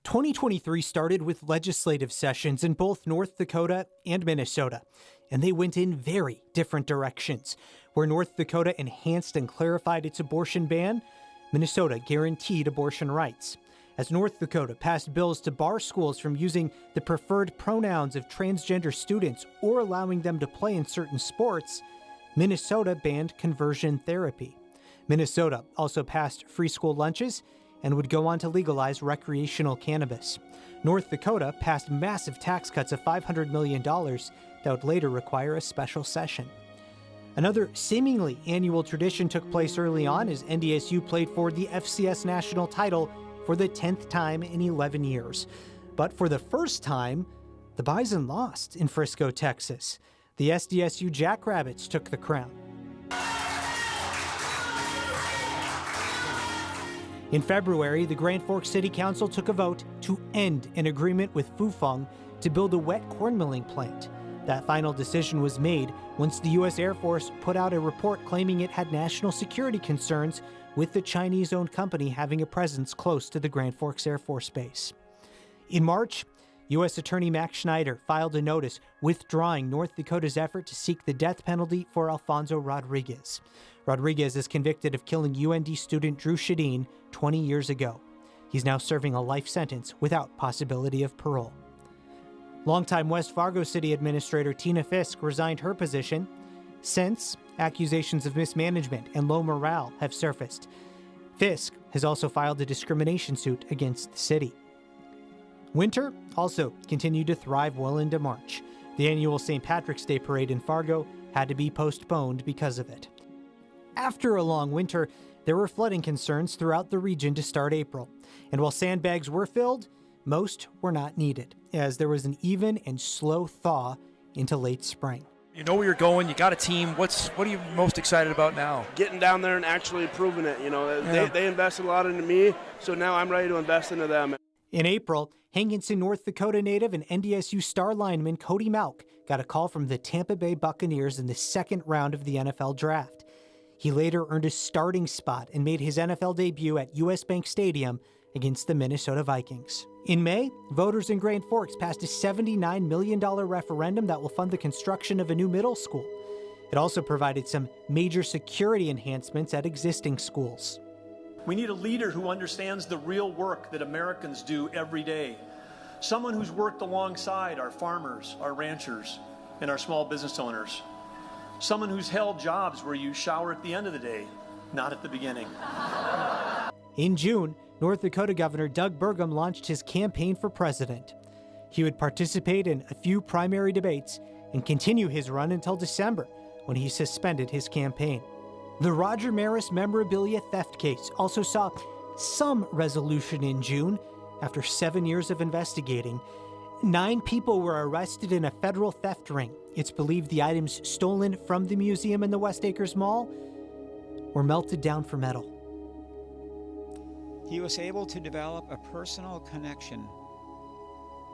2023 started with legislative sessions in both North Dakota and Minnesota, and they went in very different directions. Where North Dakota enhanced and clarified its abortion ban, Minnesota guaranteed abortion rights. As North Dakota passed bills to bar schools from using the preferred pronouns of transgender students or allowing them to play in certain sports, Minnesota banned conversion therapy. Minnesota also passed free school lunches and would go on to legalize recreational cannabis. North Dakota passed massive tax cuts of $500 million that would later require a special session. Another seemingly annual tradition took place early on as NDSU played for the FCS national title for the 10th time in 11 years. But for the first time, the Bison lost in Frisco, Texas. The SDSU Jackrabbits took the crown. In February, the Grand Forks City Council took a vote to end an agreement with Fufeng to build a wet corn milling plant. That final decision was made once the U.S. Air Force put out a report claiming it had national security concerns with the Chinese-owned company having a presence close to the Grand Forks Air Force Base. In March, U.S. Attorney Max Schneider filed a notice withdrawing North Dakota's effort to seek the death penalty for Alfonso Rodriguez. Rodriguez is convicted of killing UND student Drew Shadeen 20 years ago. He's now serving a life sentence without possibility of parole. Longtime West Fargo City Administrator Tina Fisk resigned her position since accusations of mismanagement and low morale have surfaced. Fisk has also filed a discrimination suit against the city. Winter also continued to thrive well into March. The annual St. Patrick's Day parade in Fargo had to be postponed because of it. After a long winter, there were flooding concerns throughout the region to start April. And while sandbags were filled, most were not needed, as there was an even and slow thaw into late spring. You know where you're going, you got a team. What are you most excited about now? Getting down there and actually proving it. They invested a lot into me, so now I'm ready to invest into them. In April, Hankinson, North Dakota native and NDSU star lineman Cody Malk got a call from the Tampa Bay Buccaneers in the second round of the NFL draft. He later earned a starting spot and made his NFL debut at US Bank Stadium against the Minnesota Vikings. In May, voters in Grand Forks passed a $79 million referendum that will fund the construction of a new middle school. It also provided some major security enhancements at existing schools. We need a leader who understands the real work that Americans do every day. Someone who's worked alongside our farmers, our ranchers, and our small business owners. Someone who's held jobs where you shower at the end of the day, not at the beginning. In June, North Dakota Governor Doug Burgum launched his campaign for president. He would participate in a few primary debates and continue his run until December, when he suspended his campaign. The Roger Maris memorabilia theft case also saw some resolution in June. After 7 years of investigating, 9 people were arrested in a federal theft ring. It's believed the items stolen from the museum in the West Acres Mall were melted down for metal. He was able to develop a personal connection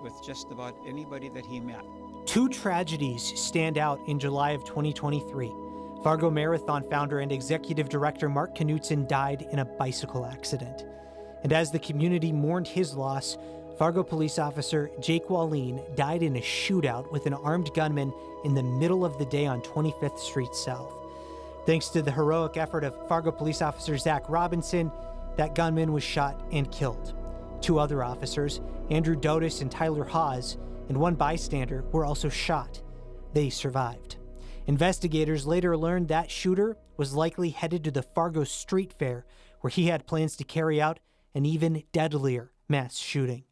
with just about anybody that he met. 2 tragedies stand out in July of 2023. Fargo Marathon founder and executive director Mark Knutson died in a bicycle accident. And as the community mourned his loss, Fargo police officer Jake Wallin died in a shootout with an armed gunman in the middle of the day on 25th Street South. Thanks to the heroic effort of Fargo police officer Zach Robinson, that gunman was shot and killed. 2 other officers, Andrew Dotis and Tyler Hawes, and 1 bystander were also shot. They survived. Investigators later learned that shooter was likely headed to the Fargo Street Fair, where he had plans to carry out an even deadlier mass shooting.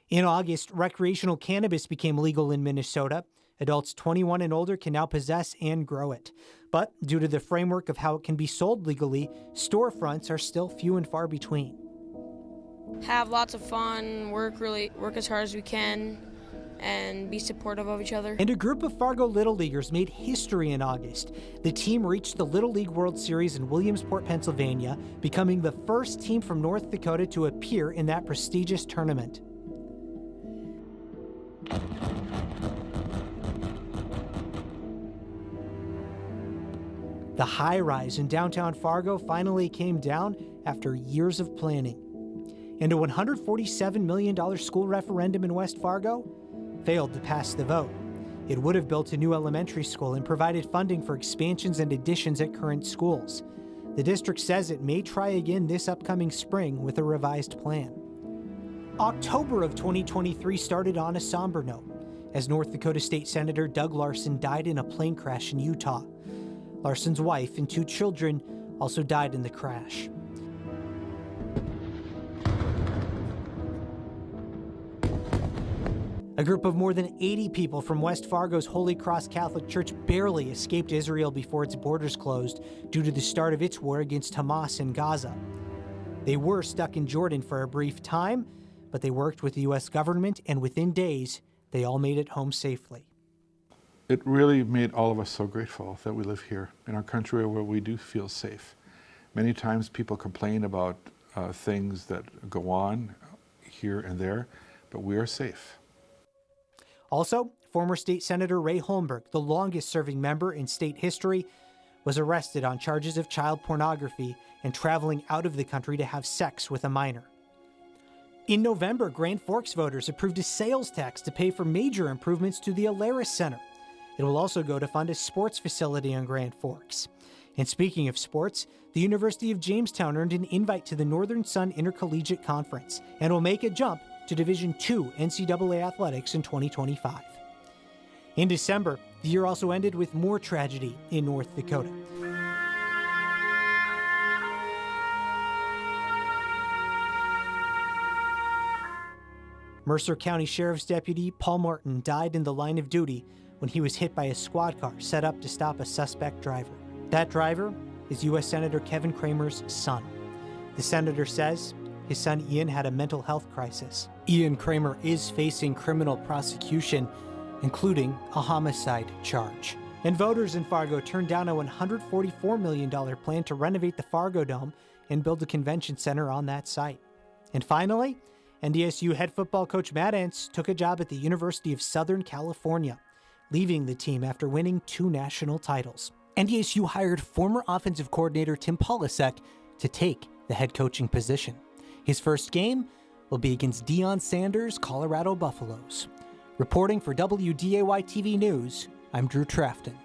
In August, recreational cannabis became legal in Minnesota. Adults 21 and older can now possess and grow it. But due to the framework of how it can be sold legally, storefronts are still few and far between. Have lots of fun, work as hard as we can, and be supportive of each other. And a group of Fargo Little Leaguers made history in August. The team reached the Little League World Series in Williamsport, Pennsylvania, becoming the first team from North Dakota to appear in that prestigious tournament. The high-rise in downtown Fargo finally came down after years of planning. And a $147 million school referendum in West Fargo failed to pass the vote. It would have built a new elementary school and provided funding for expansions and additions at current schools. The district says it may try again this upcoming spring with a revised plan. October of 2023 started on a somber note, as North Dakota State Senator Doug Larson died in a plane crash in Utah. Larson's wife and 2 children also died in the crash. A group of more than 80 people from West Fargo's Holy Cross Catholic Church barely escaped Israel before its borders closed due to the start of its war against Hamas in Gaza. They were stuck in Jordan for a brief time, but they worked with the U.S. government, and within days, they all made it home safely. It really made all of us so grateful that we live here in our country where we do feel safe. Many times people complain about things that go on here and there, but we are safe. Also, former State Senator Ray Holmberg, the longest-serving member in state history, was arrested on charges of child pornography and traveling out of the country to have sex with a minor. In November, Grand Forks voters approved a sales tax to pay for major improvements to the Alaris Center. It will also go to fund a sports facility on Grand Forks. And speaking of sports, the University of Jamestown earned an invite to the Northern Sun Intercollegiate Conference and will make a jump to Division II NCAA athletics in 2025. In December, the year also ended with more tragedy in North Dakota. Mercer County Sheriff's Deputy Paul Martin died in the line of duty when he was hit by a squad car set up to stop a suspect driver. That driver is U.S. Senator Kevin Cramer's son. The senator says his son Ian had a mental health crisis. Ian Cramer is facing criminal prosecution, including a homicide charge. And voters in Fargo turned down a $144 million plan to renovate the Fargo Dome and build a convention center on that site. And finally, NDSU head football coach Matt Entz took a job at the University of Southern California, leaving the team after winning 2 national titles. NDSU hired former offensive coordinator Tim Polasek to take the head coaching position. His first game will be against Deion Sanders' Colorado Buffaloes. Reporting for WDAY TV News, I'm Drew Trafton.